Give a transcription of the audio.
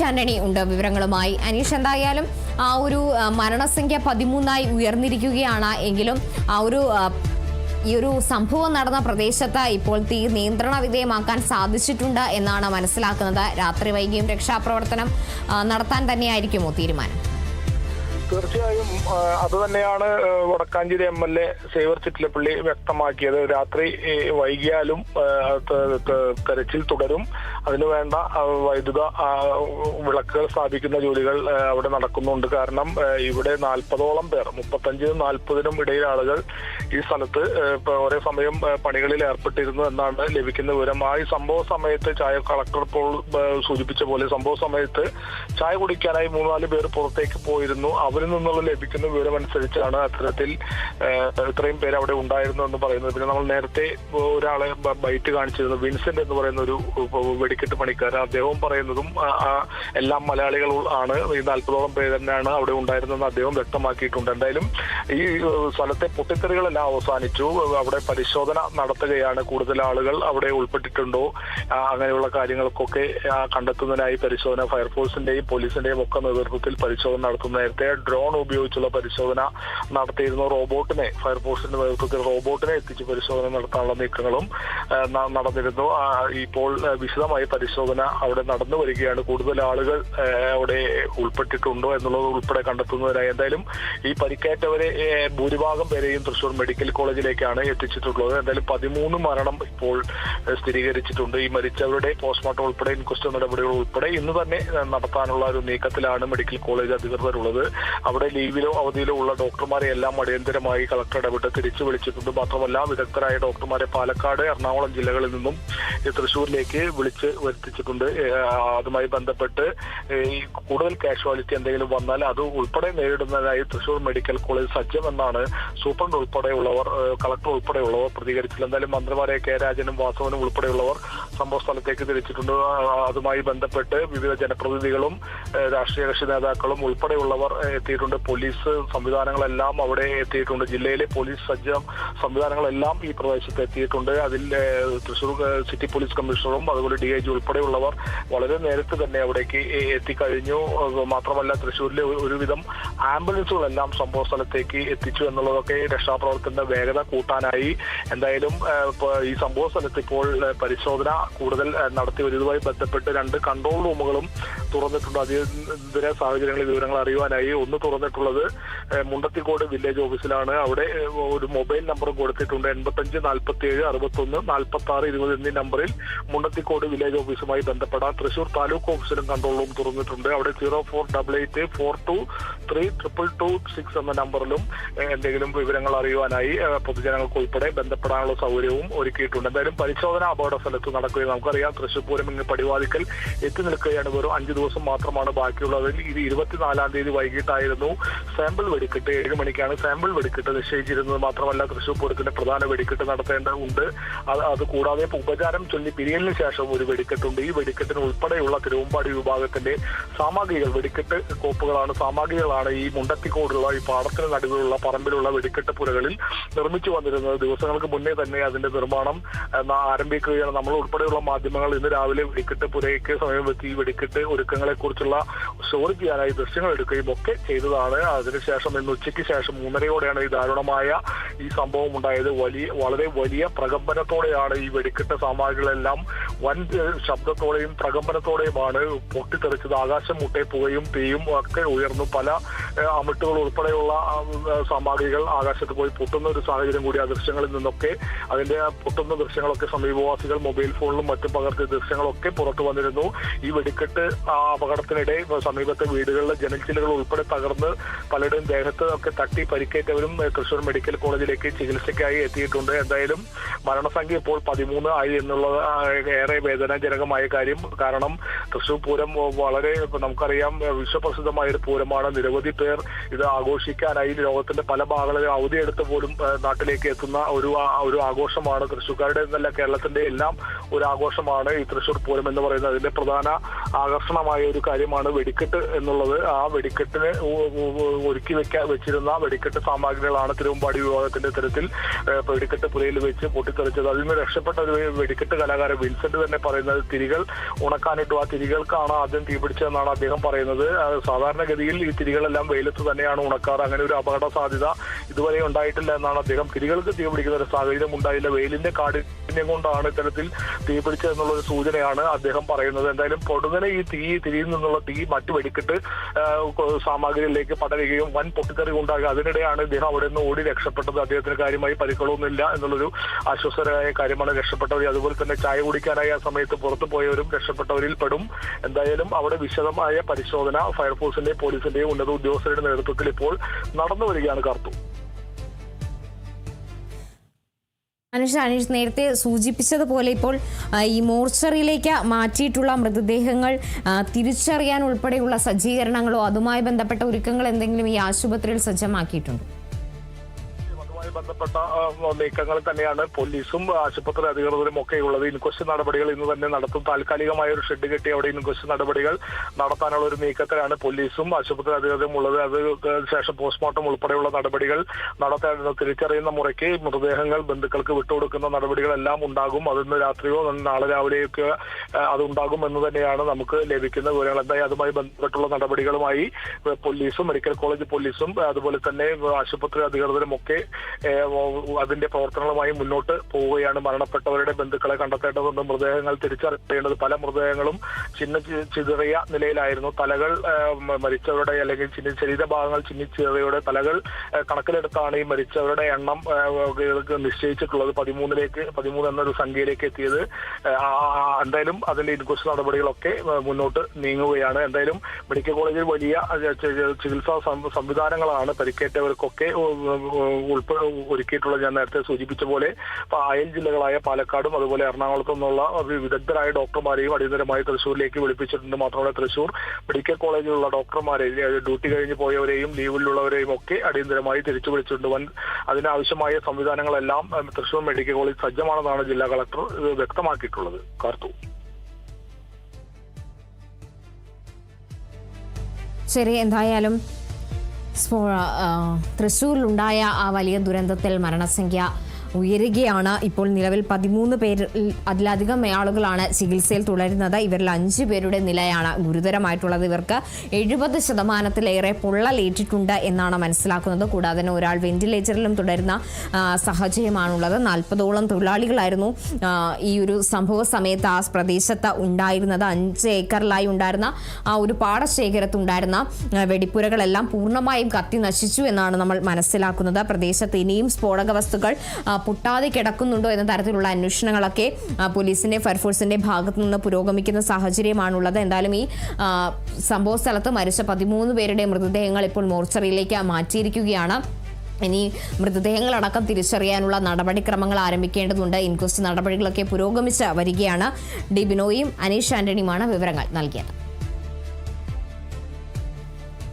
ആന്റണി ഉണ്ട് വിവരങ്ങളുമായി. അനീഷ്, എന്തായാലും ആ ഒരു മരണസംഖ്യ 13 ഉയർന്നിരിക്കുകയാണ്. എങ്കിലും ഈ ഒരു സംഭവം നടന്ന പ്രദേശത്ത് ഇപ്പോൾ തീ നിയന്ത്രണ വിധേയമാക്കാൻ സാധിച്ചിട്ടുണ്ട് എന്നാണ് മനസ്സിലാക്കുന്നത്. രാത്രി വൈകിയും രക്ഷാപ്രവർത്തനം നടത്താൻ തന്നെയായിരിക്കുമോ തീരുമാനം? തീർച്ചയായും അതുതന്നെയാണ് വടക്കാഞ്ചേരി MLA സേവർ ചിറ്റിലപ്പള്ളി വ്യക്തമാക്കിയത്. രാത്രി വൈകിയാലും തെരച്ചിൽ തുടരും. അതിനുവേണ്ട വൈദ്യുത വിളക്കുകൾ സ്ഥാപിക്കുന്ന ജോലികൾ അവിടെ നടക്കുന്നുണ്ട്. കാരണം ഇവിടെ 40ഓളം പേർ, 35-നും 40-നും ഇടയിൽ ആളുകൾ ഈ സ്ഥലത്ത് ഒരേ സമയം പണികളിൽ ഏർപ്പെട്ടിരുന്നു എന്നാണ് ലഭിക്കുന്ന വിവരം. ഈ സംഭവ സമയത്ത് കളക്ടർ ഇപ്പോൾ സൂചിപ്പിച്ച പോലെ സംഭവ സമയത്ത് ചായ കുടിക്കാനായി 3-4 പേർ പുറത്തേക്ക് പോയിരുന്നു. അവരിൽ നിന്നുള്ള ലഭിക്കുന്ന വിവരമനുസരിച്ചാണ് അത്തരത്തിൽ ഇത്രയും പേര് അവിടെ ഉണ്ടായിരുന്നു എന്ന് പറയുന്നത്. പിന്നെ നമ്മൾ നേരത്തെ ഒരാളെ ബൈറ്റ് കാണിച്ചിരുന്നു, വിൻസെന്റ് എന്ന് പറയുന്ന ഒരു വെടിക്കെട്ട് പണിക്കാരൻ. അദ്ദേഹവും പറയുന്നതും എല്ലാം മലയാളികൾ ആണ്. ഈ 40ഓളം പേര് തന്നെയാണ് അവിടെ ഉണ്ടായിരുന്നതെന്ന് അദ്ദേഹം വ്യക്തമാക്കിയിട്ടുണ്ട്. എന്തായാലും ഈ സ്ഥലത്തെ പൊട്ടിത്തെറികളെല്ലാം അവസാനിച്ചു. അവിടെ പരിശോധന നടത്തുകയാണ്. കൂടുതൽ ആളുകൾ അവിടെ ഉൾപ്പെട്ടിട്ടുണ്ടോ അങ്ങനെയുള്ള കാര്യങ്ങൾക്കൊക്കെ കണ്ടെത്തുന്നതിനായി പരിശോധന ഫയർഫോഴ്സിന്റെയും പോലീസിന്റെയും ഒക്കെ നേതൃത്വത്തിൽ പരിശോധന നടത്തുന്നു. നേരത്തെ ഡ്രോൺ ഉപയോഗിച്ചുള്ള പരിശോധന നടത്തിയിരുന്ന റോബോട്ടിനെ, ഫയർഫോഴ്സിന്റെ നേതൃത്വത്തിൽ റോബോട്ടിനെ എത്തിച്ച് പരിശോധന നടത്താനുള്ള നീക്കങ്ങളും നടന്നിരുന്നു. ഇപ്പോൾ വിശദമായ പരിശോധന അവിടെ നടന്നു വരികയാണ്. കൂടുതൽ ആളുകൾ അവിടെ ഉൾപ്പെട്ടിട്ടുണ്ടോ എന്നുള്ളത് ഉൾപ്പെടെ കണ്ടെത്തുന്നതിനായി. എന്തായാലും ഈ പരിക്കേറ്റവരെ ഭൂരിഭാഗം പേരെയും തൃശൂർ മെഡിക്കൽ കോളേജിലേക്കാണ് എത്തിച്ചിട്ടുള്ളത്. എന്തായാലും 13 മരണം ഇപ്പോൾ സ്ഥിരീകരിച്ചിട്ടുണ്ട്. ഈ മരിച്ചവരുടെ പോസ്റ്റ്മോർട്ടം ഉൾപ്പെടെ ഇൻക്വസ്റ്റ് നടപടികൾ ഉൾപ്പെടെ ഇന്ന് തന്നെ നടത്താനുള്ള ഒരു നീക്കത്തിലാണ് മെഡിക്കൽ കോളേജ് അധികൃതരുള്ളത്. അവിടെ ലീവിലോ അവധിയിലോ ഉള്ള ഡോക്ടർമാരെ എല്ലാം അടിയന്തരമായി കളക്ടർ ഇടപെട്ട് തിരിച്ചു വിളിച്ചിട്ടുണ്ട്. മാത്രമല്ല വിദഗ്ധരായ ഡോക്ടർമാരെ പാലക്കാട്, എറണാകുളം ജില്ലകളിൽ നിന്നും തൃശ്ശൂരിലേക്ക് വിളിച്ച് വരുത്തിച്ചിട്ടുണ്ട്. അതുമായി ബന്ധപ്പെട്ട് ഈ കൂടുതൽ കാഷ്വാലിറ്റി എന്തെങ്കിലും വന്നാൽ അത് ഉൾപ്പെടെ നേരിടുന്നതിനായി തൃശൂർ മെഡിക്കൽ കോളേജ് സജ്ജമെന്നാണ് സൂപ്രണ്ട് ഉൾപ്പെടെയുള്ളവർ, കളക്ടർ ഉൾപ്പെടെയുള്ളവർ പ്രതികരിച്ചില്ല. എന്തായാലും മന്ത്രിമാരെ കെ രാജനും വാസവനും ഉൾപ്പെടെയുള്ളവർ സംഭവ സ്ഥലത്തേക്ക് തിരിച്ചിട്ടുണ്ട്. അതുമായി ബന്ധപ്പെട്ട് വിവിധ ജനപ്രതിനിധികളും രാഷ്ട്രീയ കക്ഷി നേതാക്കളും ഉൾപ്പെടെയുള്ളവർ എത്തിയിട്ടുണ്ട്. പോലീസ് സംവിധാനങ്ങളെല്ലാം അവിടെ എത്തിയിട്ടുണ്ട്. ജില്ലയിലെ പോലീസ് സംവിധാനങ്ങളെല്ലാം ഈ പ്രദേശത്ത് എത്തിയിട്ടുണ്ട്. അതിൽ തൃശൂർ സിറ്റി പോലീസ് കമ്മീഷണറും അതുപോലെ DIG ഉൾപ്പെടെയുള്ളവർ വളരെ നേരത്തെ തന്നെ അവിടേക്ക് എത്തിക്കഴിഞ്ഞു. മാത്രമല്ല തൃശ്ശൂരിലെ ഒരുവിധം ആംബുലൻസുകളെല്ലാം സംഭവ സ്ഥലത്തേക്ക് എത്തിച്ചു എന്നുള്ളതൊക്കെ രക്ഷാപ്രവർത്തനത്തിന്റെ വേഗത കൂട്ടാനായി. എന്തായാലും ഈ സംഭവ സ്ഥലത്ത് ഇപ്പോൾ പരിശോധന കൂടുതൽ നടത്തി വരുന്നതുമായി ബന്ധപ്പെട്ട് 2 കൺട്രോൾ റൂമുകളും തുറന്നിട്ടുണ്ട്. അതിന്റെ സാഹചര്യങ്ങളിൽ വിവരങ്ങൾ അറിയുവാനായി. ഒന്ന് തുറന്നിട്ടുള്ളത് മുണ്ടത്തിക്കോട് വില്ലേജ് ഓഫീസിലാണ്. അവിടെ ഒരു മൊബൈൽ നമ്പറും കൊടുത്തിട്ടുണ്ട്. 85 47 61 46 20 എന്നീ നമ്പറിൽ മുണ്ടത്തിക്കോട് വില്ലേജ് ഓഫീസുമായി ബന്ധപ്പെടാൻ. തൃശൂർ താലൂക്ക് ഓഫീസിലും കൺട്രോൾ റൂം തുറന്നിട്ടുണ്ട്. അവിടെ 0488 42 3226 എന്ന നമ്പറിലും എന്തെങ്കിലും വിവരങ്ങൾ അറിയുവാനായി പൊതുജനങ്ങൾക്ക് ഉൾപ്പെടെ ബന്ധപ്പെടാനുള്ള സൗകര്യവും ഒരുക്കിയിട്ടുണ്ട്. എന്തായാലും പരിശോധന അപകട സ്ഥലത്ത് നടക്കുകയും നമുക്കറിയാം തൃശൂർ പൂരം ഇങ്ങ് പടിവാതിക്കൽ എത്തി നിൽക്കുകയാണ്. വെറും 5 ദിവസം മാത്രമാണ് ബാക്കിയുള്ളത്. ഇത് 24-ാം തീയതി വൈകിട്ടായിരുന്നു സാമ്പിൾ വെടിക്കെട്ട്. 7 മണിക്കാണ് സാമ്പിൾ വെടിക്കെട്ട് നിശ്ചയിച്ചിരുന്നത്. മാത്രമല്ല തൃശൂർ പൂരത്തിന്റെ പ്രധാന വെടിക്കെട്ട് നടത്തേണ്ടതുണ്ട്. അത് കൂടാതെ ഉപചാരം ചൊല്ലി പിരിയലിന് ശേഷം ഒരു വെടിക്കെട്ടുണ്ട്. ഈ വെടിക്കെട്ടിന് ഉൾപ്പെടെയുള്ള തിരുവമ്പാടി വിഭാഗത്തിന്റെ സാമഗ്രികൾ, വെടിക്കെട്ട് കോപ്പുകളാണ്, സാമഗ്രികളാണ് ഈ മുണ്ടത്തിക്കോടുള്ള ഈ പാടത്തിന് നടുവിലുള്ള പറമ്പിലുള്ള വെടിക്കെട്ട് പുരകളിൽ നിർമ്മിച്ചു വന്നിരുന്നത്. ദിവസങ്ങൾക്ക് മുന്നേ തന്നെ അതിന്റെ നിർമ്മാണം ആരംഭിക്കുകയാണ്. നമ്മൾ ഉൾപ്പെടെയുള്ള മാധ്യമങ്ങൾ ഇന്ന് രാവിലെ വെടിക്കെട്ട് പുരയ്ക്ക് സമീപത്ത് ഈ വെടിക്കെട്ട് ഒരുക്കങ്ങളെ കുറിച്ചുള്ള സ്റ്റോറി ചെയ്യാനായി ദൃശ്യങ്ങൾ എടുക്കുകയും ഒക്കെ ചെയ്തതാണ്. അതിനുശേഷം ഇന്ന് ഉച്ചയ്ക്ക് ശേഷം 3:30-ഓടെയാണ് ഈ ദാരുണമായ ഈ സംഭവം ഉണ്ടായത്. വളരെ വലിയ പ്രകമ്പനത്തോടെയാണ് ഈ വെടിക്കെട്ട് സാമഗ്രികളെല്ലാം വൻ ശബ്ദത്തോടെയും പ്രകമ്പനത്തോടെയുമാണ് പൊട്ടിത്തെറിച്ചത്. ആകാശം മുട്ടെ പുകയും തീയും ഒക്കെ ഉയർന്നു. പല അമിട്ടുകൾ ഉൾപ്പെടെയുള്ള സാമഗ്രികൾ ആകാശത്ത് പോയി പൊട്ടുന്ന ഒരു സാഹചര്യം കൂടി ആ ദൃശ്യങ്ങളിൽ നിന്നൊക്കെ, അതിന്റെ പൊട്ടുന്ന ദൃശ്യങ്ങളൊക്കെ സമീപവാസികൾ മൊബൈൽ ഫോണിലും മറ്റും പകർത്തിയ ദൃശ്യങ്ങളൊക്കെ പുറത്തു വന്നിരുന്നു. ഈ വെടിക്കെട്ട് അപകടത്തിനിടെ സമീപത്തെ വീടുകളിലെ ജനൽച്ചിലുകൾ ഉൾപ്പെടെ തകർന്ന് പലരുടെയും ദേഹത്ത് ഒക്കെ തട്ടി പരിക്കേറ്റവരും തൃശൂർ മെഡിക്കൽ കോളേജിലേക്ക് ചികിത്സയ്ക്കായി എത്തിയിട്ടുണ്ട്. എന്തായാലും മരണസംഖ്യ ഇപ്പോൾ 13 ആയി എന്നുള്ളത് ഏറെ വേദനാജനകമായ കാര്യം. കാരണം തൃശൂർ പൂരം വളരെ നമുക്കറിയാം വിശ്വപ്രസിദ്ധമായ ഒരു പൂരമാണ്. നിരവധി പേർ ഇത് ആഘോഷിക്കാനായി ലോകത്തിന്റെ പല ഭാഗങ്ങളിലും അവധിയെടുത്ത് പോലും നാട്ടിലേക്ക് എത്തുന്ന ഒരു ആഘോഷമാണ്. തൃശ്ശൂർക്കാരുടെ എന്നല്ല കേരളത്തിന്റെ എല്ലാം ഒരു ആഘോഷമാണ് ഈ തൃശൂർ പൂരം എന്ന് പറയുന്നത്. അതിന്റെ പ്രധാന ആകർഷണമായി ഗുരുതരമായ ഒരു കാര്യമാണ് വെടിക്കെട്ട് എന്നുള്ളത്. ആ വെടിക്കെട്ടിന് ഒരുക്കി വെച്ചിരുന്ന വെടിക്കെട്ട് സാമഗ്രികളാണ് തിരുവമ്പാടി വിവാദത്തിന്റെ തരത്തിൽ വെടിക്കെട്ട് പുരയിൽ വെച്ച് പൊട്ടിത്തെറിച്ചത്. അതിൽ നിന്ന് രക്ഷപ്പെട്ട ഒരു വെടിക്കെട്ട് കലാകാരൻ വിൻസെന്റ് തന്നെ പറയുന്നത് തിരികൾ ഉണക്കാനിട്ടു. ആ തിരികൾക്കാണ് ആദ്യം തീപിടിച്ചതെന്നാണ് അദ്ദേഹം പറയുന്നത്. സാധാരണഗതിയിൽ ഈ തിരികളെല്ലാം വെയിലത്ത് തന്നെയാണ് ഉണക്കാറ്. അങ്ങനെ ഒരു അപകട സാധ്യത ഇതുവരെ ഉണ്ടായിട്ടില്ല എന്നാണ് അദ്ദേഹം. തിരികൾക്ക് തീപിടിക്കുന്ന ഒരു സാഹചര്യം ഉണ്ടായില്ല. വെയിലിന്റെ കാഠിന്യം കൊണ്ടാണ് ഇത്തരത്തിൽ തീപിടിച്ചതെന്നുള്ള ഒരു സൂചനയാണ് അദ്ദേഹം പറയുന്നത്. എന്തായാലും പൊടുന്നനെ ഈ തിരിയിൽ നിന്നുള്ള തീ മറ്റു വെടിക്കെട്ട് സാമഗ്രികളിലേക്ക് പടരുകയും വൻ പൊട്ടിത്തെറി ഉണ്ടാകുക. അതിനിടെയാണ് ഇദ്ദേഹം അവിടെ നിന്ന് ഓടി രക്ഷപ്പെട്ടത്. അദ്ദേഹത്തിന് കാര്യമായി പരിക്കുകളൊന്നുമില്ല എന്നുള്ളൊരു ആശ്വാസകരമായ കാര്യമാണ് രക്ഷപ്പെട്ടവർ. അതുപോലെ തന്നെ ചായ കുടിക്കാനായി ആ സമയത്ത് പുറത്തു പോയവരും രക്ഷപ്പെട്ടവരിൽ പെടും. എന്തായാലും അവിടെ വിശദമായ പരിശോധന ഫയർഫോഴ്സിന്റെയും പോലീസിന്റെയും ഉന്നത ഉദ്യോഗസ്ഥരുടെ നേതൃത്വത്തിൽ ഇപ്പോൾ നടന്നു വരികയാണ്. കാർത്തു. അനീഷ് നേരത്തെ സൂചിപ്പിച്ചതുപോലെ ഇപ്പോൾ ഈ മോർച്ചറിയിലേക്ക് മാറ്റിയിട്ടുള്ള മൃതദേഹങ്ങൾ തിരിച്ചറിയാൻ ഉൾപ്പെടെയുള്ള സജ്ജീകരണങ്ങളോ അതുമായി ബന്ധപ്പെട്ട ഒരുക്കങ്ങൾ എന്തെങ്കിലും ഈ ആശുപത്രിയിൽ സജ്ജമാക്കിയിട്ടുണ്ടോ? ബന്ധപ്പെട്ട നീക്കങ്ങൾ തന്നെയാണ് പോലീസും ആശുപത്രി അധികൃതരും ഒക്കെ ഉള്ളത്. ഇൻക്വസ്റ്റ് നടപടികൾ ഇന്ന് തന്നെ നടത്തും. താൽക്കാലികമായ ഒരു ഷെഡ് കെട്ടി അവിടെ ഇൻക്വസ്റ്റ് നടപടികൾ നടത്താനുള്ള ഒരു നീക്കത്തിലാണ് പോലീസും ആശുപത്രി അധികൃതരും ഉള്ളത്. അതിനുശേഷം പോസ്റ്റ്മോർട്ടം ഉൾപ്പെടെയുള്ള നടപടികൾ നടത്താൻ തിരിച്ചറിയുന്ന മുറയ്ക്ക് മൃതദേഹങ്ങൾ ബന്ധുക്കൾക്ക് വിട്ടുകൊടുക്കുന്ന നടപടികളെല്ലാം ഉണ്ടാകും. അതിന്ന് രാത്രിയോ നാളെ രാവിലെയൊക്കെ അതുണ്ടാകും എന്ന് തന്നെയാണ് നമുക്ക് ലഭിക്കുന്ന വിവരങ്ങൾ. എന്തായാലും അതുമായി ബന്ധപ്പെട്ടുള്ള നടപടികളുമായി പോലീസും മെഡിക്കൽ കോളേജ് പോലീസും അതുപോലെ തന്നെ ആശുപത്രി അധികൃതരും ഒക്കെ അതിന്റെ പ്രവർത്തനങ്ങളുമായി മുന്നോട്ട് പോവുകയാണ്. മരണപ്പെട്ടവരുടെ ബന്ധുക്കളെ കണ്ടെത്തേണ്ടതുണ്ട്. മൃതദേഹങ്ങൾ തിരിച്ചറിയേണ്ടത്. പല മൃതദേഹങ്ങളും ചിതറിയ നിലയിലായിരുന്നു. തലകൾ മരിച്ചവരുടെ അല്ലെങ്കിൽ ശരീരഭാഗങ്ങൾ ചിന്നിച്ചിതറിയുടെ തലകൾ കണക്കിലെടുത്താണ് ഈ മരിച്ചവരുടെ എണ്ണം നിശ്ചയിച്ചിട്ടുള്ളത്. 13 എന്നൊരു സംഖ്യയിലേക്ക് എത്തിയത്. എന്തായാലും അതിന്റെ ഇൻക്വസ്റ്റ് നടപടികളൊക്കെ മുന്നോട്ട് നീങ്ങുകയാണ്. എന്തായാലും മെഡിക്കൽ കോളേജിൽ വലിയ ചികിത്സാ സംവിധാനങ്ങളാണ് പരിക്കേറ്റവർക്കൊക്കെ ഒരുക്കിയിട്ടുള്ളത്. ഞാൻ നേരത്തെ സൂചിപ്പിച്ച പോലെ അയൽ ജില്ലകളായ പാലക്കാടും അതുപോലെ എറണാകുളത്തു നിന്നുള്ള വിദഗ്ധരായ ഡോക്ടർമാരെയും അടിയന്തരമായി തൃശ്ശൂരിലേക്ക് വിളിപ്പിച്ചിട്ടുണ്ട്. മാത്രമല്ല തൃശ്ശൂർ മെഡിക്കൽ കോളേജിലുള്ള ഡോക്ടർമാരെ ഡ്യൂട്ടി കഴിഞ്ഞ് പോയവരെയും ലീവിലുള്ളവരെയും ഒക്കെ അടിയന്തരമായി തിരിച്ചു വിളിച്ചിട്ടുണ്ട്. അതിനാവശ്യമായ സംവിധാനങ്ങളെല്ലാം തൃശ്ശൂർ മെഡിക്കൽ കോളേജ് സജ്ജമാണെന്നാണ് ജില്ലാ കളക്ടർ വ്യക്തമാക്കിയിട്ടുള്ളത്. കാർത്തു. ശരി, എന്തായാലും തൃശ്ശൂരിലുണ്ടായ ആ വലിയ ദുരന്തത്തിൽ മരണസംഖ്യ ഉയരുകയാണ്. ഇപ്പോൾ നിലവിൽ 13 പേരിൽ അതിലധികം ആളുകളാണ് ചികിത്സയിൽ തുടരുന്നത്. ഇവരിൽ 5 പേരുടെ നിലയാണ് ഗുരുതരമായിട്ടുള്ളത്. ഇവർക്ക് 70% പൊള്ളലേറ്റിട്ടുണ്ട് എന്നാണ് മനസ്സിലാക്കുന്നത്. കൂടാതെ ഒരാൾ വെന്റിലേറ്ററിലും തുടരുന്ന സാഹചര്യമാണുള്ളത്. 40ഓളം തൊഴിലാളികളായിരുന്നു ഈ ഒരു സംഭവ സമയത്ത് ആ പ്രദേശത്ത് ഉണ്ടായിരുന്നത്. 5 ഏക്കറിലായി ഉണ്ടായിരുന്ന ആ ഒരു പാടശേഖരത്തുണ്ടായിരുന്ന വെടിപ്പുരകളെല്ലാം പൂർണ്ണമായും കത്തി നശിച്ചു എന്നാണ് നമ്മൾ മനസ്സിലാക്കുന്നത്. പ്രദേശത്ത് ഇനിയും സ്ഫോടക വസ്തുക്കൾ പൊട്ടാതെ കിടക്കുന്നുണ്ടോ എന്ന തരത്തിലുള്ള അന്വേഷണങ്ങളൊക്കെ പോലീസിന്റെ ഫയർഫോഴ്സിന്റെ ഭാഗത്തു നിന്ന് പുരോഗമിക്കുന്ന സാഹചര്യമാണുള്ളത്. എന്തായാലും ഈ സംഭവ സ്ഥലത്ത് മരിച്ച 13 പേരുടെ മൃതദേഹങ്ങൾ ഇപ്പോൾ മോർച്ചറിയിലേക്ക് മാറ്റിയിരിക്കുകയാണ്. ഇനി മൃതദേഹങ്ങളടക്കം തിരിച്ചറിയാനുള്ള നടപടിക്രമങ്ങൾ ആരംഭിക്കേണ്ടതുണ്ട്. ഇൻക്വസ്റ്റ് നടപടികളൊക്കെ പുരോഗമിച്ച് വരികയാണ്. ഡി ബിനോയും അനീഷ് ആന്റണിയുമാണ് വിവരങ്ങൾ നൽകിയത്.